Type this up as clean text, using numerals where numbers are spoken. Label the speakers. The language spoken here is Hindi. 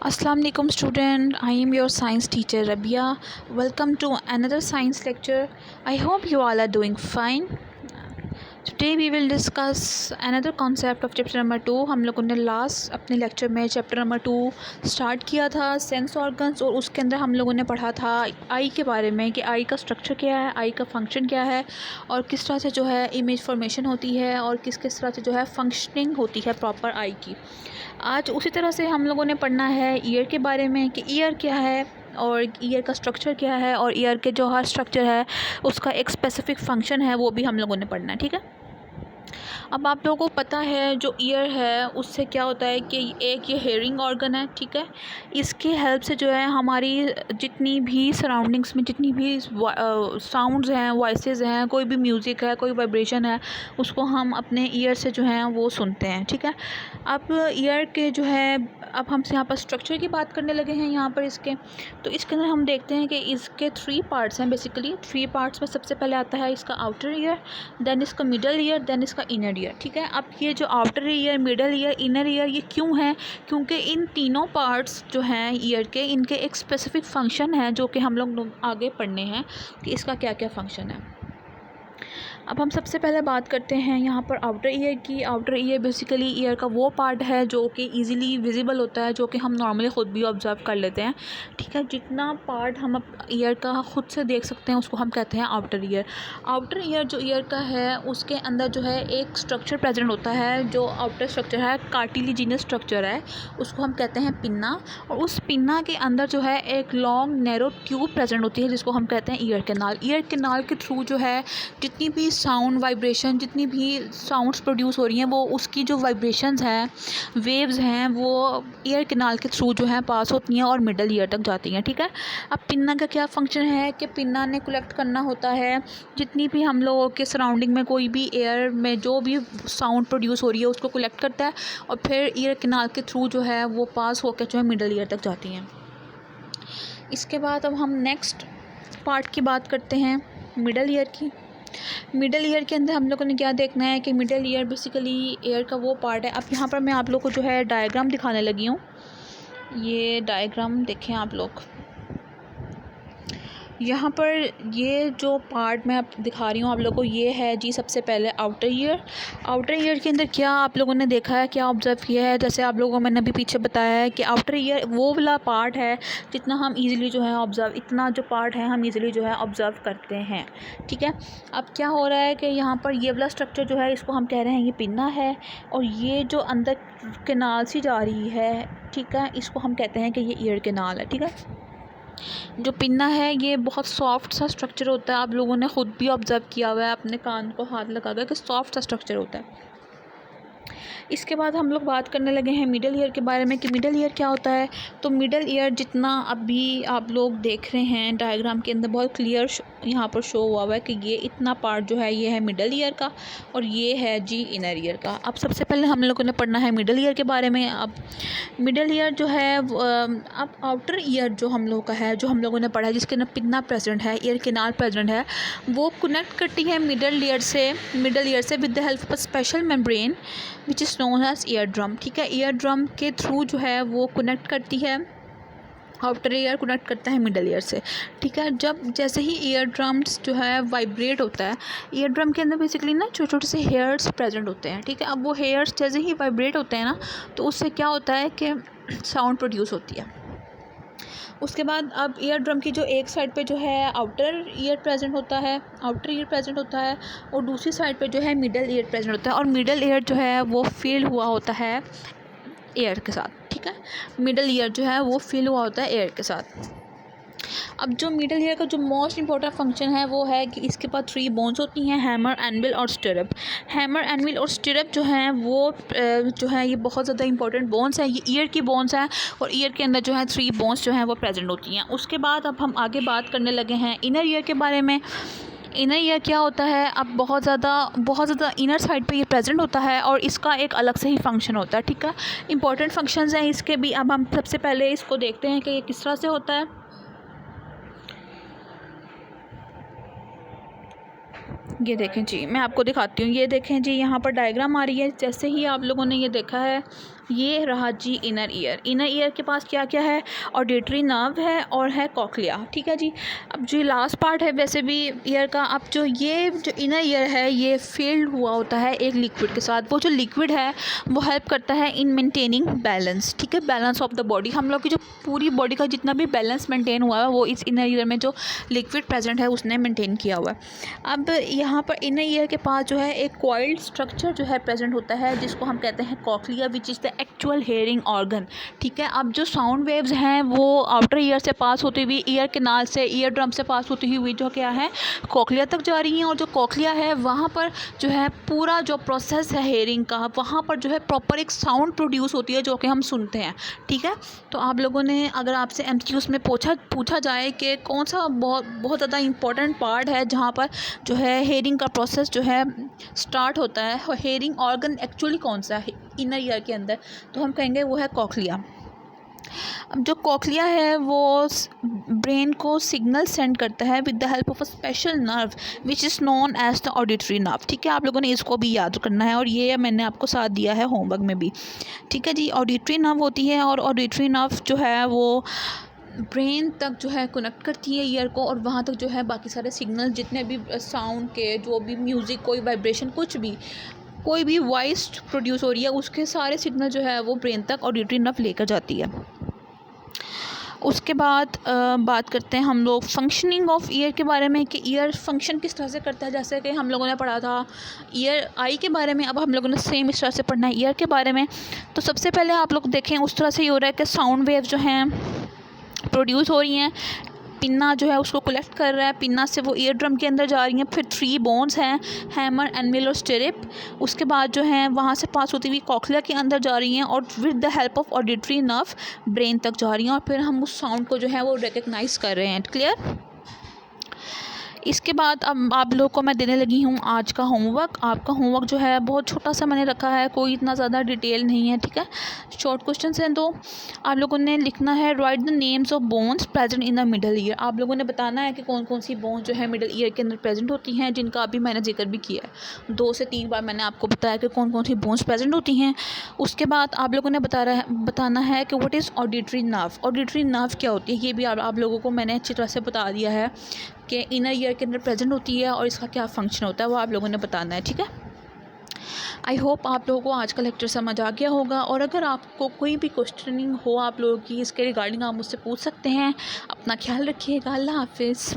Speaker 1: Assalamu alaikum student. I am your science teacher Rabia. Welcome to another science lecture. I hope you all are doing fine. Today we will discuss another concept of chapter number 2. हम लोगों ने लास्ट अपने लेक्चर में चैप्टर नंबर 2 स्टार्ट किया था सेंस ऑर्गन्स, और उसके अंदर हम लोगों ने पढ़ा था आई के बारे में कि आई का स्ट्रक्चर क्या है, आई का फंक्शन क्या है और किस तरह से जो है इमेज फॉर्मेशन होती है और किस किस तरह से जो है फंक्शनिंग होती है प्रॉपर आई की। आज उसी तरह से हम लोगों ने पढ़ना है ईयर के बारे में कि ईयर क्या है और ईयर का स्ट्रक्चर क्या है, और ईयर के जो हर स्ट्रक्चर है उसका एक स्पेसिफिक फंक्शन है, वो भी हम लोगों ने पढ़ना है। ठीक है। अब आप लोगों को पता है जो ईयर है उससे क्या होता है कि एक ये हेयरिंग ऑर्गन है। ठीक है। इसकी हेल्प से जो है हमारी जितनी भी सराउंडिंग्स में जितनी भी साउंड्स हैं, वॉइसेस हैं, कोई भी म्यूज़िक है, कोई वाइब्रेशन है, उसको हम अपने ईयर से जो है वो सुनते हैं। ठीक है। अब ईयर के जो है अब हम यहाँ पर स्ट्रक्चर की बात करने लगे हैं यहाँ पर इसके, तो इसके अंदर हम देखते हैं कि इसके 3 पार्ट्स हैं। बेसिकली 3 पार्ट्स में सबसे पहले आता है इसका आउटर ईयर, देन इसका मिडल ईयर, देन इसका इनर ईयर। ठीक है। अब ये जो outer ear, middle ear, inner ear, ये क्यों है? क्योंकि इन तीनों पार्ट्स जो हैं ईयर के, इनके एक स्पेसिफिक फंक्शन है जो कि हम लोग आगे पढ़ने हैं कि इसका क्या क्या फंक्शन है। अब हम सबसे पहले बात करते हैं यहाँ पर आउटर ईयर की। आउटर ईयर बेसिकली ईयर का वो पार्ट है जो कि इजीली विजिबल होता है, जो कि हम नॉर्मली ख़ुद भी ऑब्जर्व कर लेते हैं। ठीक है। जितना पार्ट हम ईयर का ख़ुद से देख सकते हैं उसको हम कहते हैं आउटर ईयर। आउटर ईयर जो ईयर का है उसके अंदर जो है एक स्ट्रक्चर प्रेजेंट होता है, जो आउटर स्ट्रक्चर है कार्टिलेजिनस स्ट्रक्चर है, उसको हम कहते हैं पिन्ना। और उस पिन्ना के अंदर जो है एक लॉन्ग नैरो ट्यूब प्रेजेंट होती है जिसको हम कहते हैं ईयर कैनाल। ईयर कैनाल के थ्रू जो है जितनी भी साउंड वाइब्रेशन, जितनी भी साउंड्स प्रोड्यूस हो रही हैं, वो उसकी जो वाइब्रेशंस हैं, वेव्स हैं, वो ईयर कैनाल के थ्रू जो है पास होती हैं और मिडल ईयर तक जाती हैं। ठीक है। अब पिन्ना का क्या फंक्शन है कि पिन्ना ने कलेक्ट करना होता है जितनी भी हम लोगों के सराउंडिंग में कोई भी एयर में जो भी साउंड प्रोड्यूस हो रही है उसको कलेक्ट करता है और फिर ईयर कैनाल के थ्रू जो है वो पास होकर जो है मिडल ईयर तक जाती हैं। इसके बाद अब हम नेक्स्ट पार्ट की बात करते हैं मिडल ईयर की। मिडल ईयर के अंदर हम लोगों ने क्या देखना है कि मिडल ईयर बेसिकली ईयर का वो पार्ट है। अब यहाँ पर मैं आप लोग को जो है डायग्राम दिखाने लगी हूँ। ये डायग्राम देखें आप लोग। यहाँ पर ये जो पार्ट मैं अब दिखा रही हूँ आप लोगों को, ये है जी सबसे पहले आउटर ईयर। आउटर ईयर के अंदर क्या आप लोगों ने देखा है, क्या ऑब्ज़र्व किया है? जैसे आप लोगों को मैंने अभी पीछे बताया है कि आउटर ईयर वो वाला पार्ट है जितना हम इजीली जो है ऑब्ज़र्व, इतना जो पार्ट है हम इजीली जो है ऑब्ज़र्व करते हैं। ठीक है। अब क्या हो रहा है कि यहाँ पर ये वाला स्ट्रक्चर जो है इसको हम कह रहे हैं ये पिन्ना है, और ये जो अंदर कैनाल सी जा रही है, ठीक है, इसको हम कहते हैं कि ये ईयर कैनाल है। ठीक है। जो पिन्ना है ये बहुत सॉफ्ट सा स्ट्रक्चर होता है, आप लोगों ने ख़ुद भी ऑब्ज़र्व किया हुआ है, अपने कान को हाथ लगा कर कि सॉफ्ट सा स्ट्रक्चर होता है। इसके बाद हम लोग बात करने लगे हैं मिडल ईयर के बारे में कि मिडल ईयर क्या होता है। तो मिडल ईयर जितना अभी आप लोग देख रहे हैं डायग्राम के अंदर बहुत क्लियर यहाँ पर शो हुआ है कि ये इतना पार्ट जो है ये है मिडल ईयर का और ये है जी इनर ईयर का। अब सबसे पहले हम लोगों ने पढ़ना है मिडल ईयर के बारे में। अब मिडल ईयर जो है अब आउटर ईयर जो हम लोगों का है, जो हम लोगों ने पढ़ा है, जिसके अंदर पिन्ना प्रेजेंट है, ईयर कैनाल प्रेजेंट है, वो कनेक्ट करती है मिडल ईयर से with the help of a special membrane which is known as ear drum. ठीक है। ईयर ड्रम के थ्रू जो है वो कनेक्ट करती है, आउटर ईयर कनेक्ट करता है मिडल ईयर से। ठीक है। जब जैसे ही ईयर ड्रम्स जो है वाइब्रेट होता है, ईयर ड्रम के अंदर बेसिकली ना छोटे छोटे से हेयर्स प्रेजेंट होते हैं। ठीक है। अब वो हेयर्स जैसे ही वाइब्रेट होते हैं ना, तो उससे क्या होता है कि साउंड प्रोड्यूस होती है। उसके बाद अब ईयर ड्रम की जो एक साइड पे जो है आउटर ईयर प्रेजेंट होता है, और दूसरी साइड पे जो है मिडल ईयर प्रेजेंट होता है, और मिडल ईयर जो है वो फिल हुआ होता है एयर के साथ। ठीक है। मिडल ईयर जो है वो फिल हुआ होता है एयर के साथ। अब जो मिडल ईयर का जो मोस्ट इंपॉर्टेंट फंक्शन है वो है कि इसके पास 3 बोन्स होती हैं, हैमर, एनविल और स्टिरअप। हैमर, एनविल और स्टिरअप जो हैं वो जो है ये बहुत ज़्यादा इंपॉर्टेंट बोन्स हैं, ये ईयर की बोन्स हैं, और ईयर के अंदर जो है 3 बोन्स जो हैं वो प्रेजेंट होती हैं। उसके बाद अब हम आगे बात करने लगे हैं इनर ईयर के बारे में। इनर ईयर क्या होता है? अब बहुत ज़्यादा इनर साइड पे ये प्रेजेंट होता है और इसका एक अलग से ही फंक्शन होता है। ठीक है। इंपॉर्टेंट फंक्शंस हैं इसके भी। अब हम सबसे पहले इसको देखते हैं कि ये किस तरह से होता है। ये देखें जी, मैं आपको दिखाती हूँ। ये देखें जी, यहाँ पर डायग्राम आ रही है। जैसे ही आप लोगों ने ये देखा है, ये रहा जी इनर ईयर। इनर ईयर के पास क्या क्या है, ऑडिटरी नर्व है और है कॉक्लिया, ठीक है जी। अब जो लास्ट पार्ट है वैसे भी ईयर का, अब जो इनर ईयर है ये फील्ड हुआ होता है एक लिक्विड के साथ। वो जो लिक्विड है वो हेल्प करता है इन मेंटेनिंग बैलेंस, ठीक है, बैलेंस ऑफ द बॉडी। हम लोग की जो पूरी बॉडी का जितना भी बैलेंस मेंटेन हुआ है वो इस इनर ईयर में जो लिक्विड प्रेजेंट है उसने मेंटेन किया हुआ है। अब यहाँ पर इनर ईयर के पास जो है एक कॉइल्ड स्ट्रक्चर जो है प्रेजेंट होता है जिसको हम कहते हैं cochlea, which is the actual hearing organ, ठीक है। अब जो साउंड वेव्स हैं वो आउटर ईयर से पास होती हुई, ईयर केनाल से, ईयर ड्रम से पास होती हुई जो क्या है कॉक्लिया तक जा रही हैं। और जो कॉक्लिया है वहाँ पर जो है पूरा जो प्रोसेस है हेयरिंग का, वहाँ पर जो है प्रॉपर एक साउंड प्रोड्यूस होती है जो कि हम सुनते हैं, ठीक है। तो आप लोगों ने अगर आपसे एमसीक्यूज़ में पूछा जाए कि कौन सा बहुत ज़्यादा इंपॉर्टेंट पार्ट है जहाँ पर जो है हेयरिंग का प्रोसेस जो है स्टार्ट होता है, और हेयरिंग ऑर्गन एक्चुअली कौन सा है इनर ईयर के अंदर, तो हम कहेंगे वो है कॉक्लिया। अब जो कॉक्लिया है वो ब्रेन को सिग्नल सेंड करता है with the help of a special nerve which is known as the auditory nerve, ठीक है। आप लोगों ने इसको भी याद करना है और ये मैंने आपको साथ दिया है होमवर्क में भी, ठीक है जी। ऑडिटरी नर्व होती है और ऑडिटरी नर्व जो है वो ब्रेन तक जो है कनेक्ट करती है ईयर को, और वहाँ तक जो है बाकी सारे सिग्नल जितने भी साउंड के, जो भी म्यूज़िक, कोई वाइब्रेशन, कुछ भी, कोई भी वॉइस प्रोड्यूस हो रही है उसके सारे सिग्नल जो है वो ब्रेन तक ऑडिटरी नर्व लेकर जाती है। उसके बाद बात करते हैं हम लोग फंक्शनिंग ऑफ ईयर के बारे में कि ईयर फंक्शन किस तरह से करता है। जैसे कि हम लोगों ने पढ़ा था ईयर आई के बारे में, अब हम लोगों ने सेम इस तरह से पढ़ना है ईयर के बारे में। तो सबसे पहले आप लोग देखें उस तरह से ये हो रहा है कि साउंड वेव जो हैं प्रोड्यूस हो रही हैं, पिन्ना जो है उसको कलेक्ट कर रहा है, पिन्ना से वो ईयर ड्रम के अंदर जा रही हैं। फिर 3 बोन्स हैं, हैमर, एनविल और स्टिरिप। उसके बाद जो है वहाँ से पास होती हुई कॉक्लिया के अंदर जा रही हैं और with the help of auditory nerve brain तक जा रही हैं, और फिर हम उस साउंड को जो है वो रिकग्नाइज़ कर रहे हैं। क्लियर। इसके बाद अब आप लोगों को मैं देने लगी हूँ आज का होमवर्क। आपका होमवर्क जो है बहुत छोटा सा मैंने रखा है, कोई इतना ज़्यादा डिटेल नहीं है, ठीक है। शॉर्ट क्वेश्चन हैं तो आप लोगों ने लिखना है right the names of bones present in the middle ear. आप लोगों ने बताना है कि कौन कौन सी बोन्स जो है मिडल ईयर के अंदर प्रेजेंट होती हैं, जिनका अभी मैंने जिक्र भी किया है। 2 से 3 बार मैंने आपको बताया कि कौन कौन सी बोन्स प्रेजेंट होती हैं। उसके बाद आप लोगों ने बताना है कि what is auditory nerve. Auditory nerve क्या होती है ये भी आप लोगों को मैंने अच्छी तरह से बता दिया है कि इनर ईयर के अंदर प्रेजेंट होती है और इसका क्या फंक्शन होता है, वो आप लोगों ने बताना है, ठीक है। आई होप आप लोगों को आज का लेक्चर समझ आ गया होगा, और अगर आपको कोई भी क्वेश्चनिंग हो आप लोगों की इसके रिगार्डिंग आप मुझसे पूछ सकते हैं। अपना ख्याल रखिएगा। अल्लाह हाफिज़।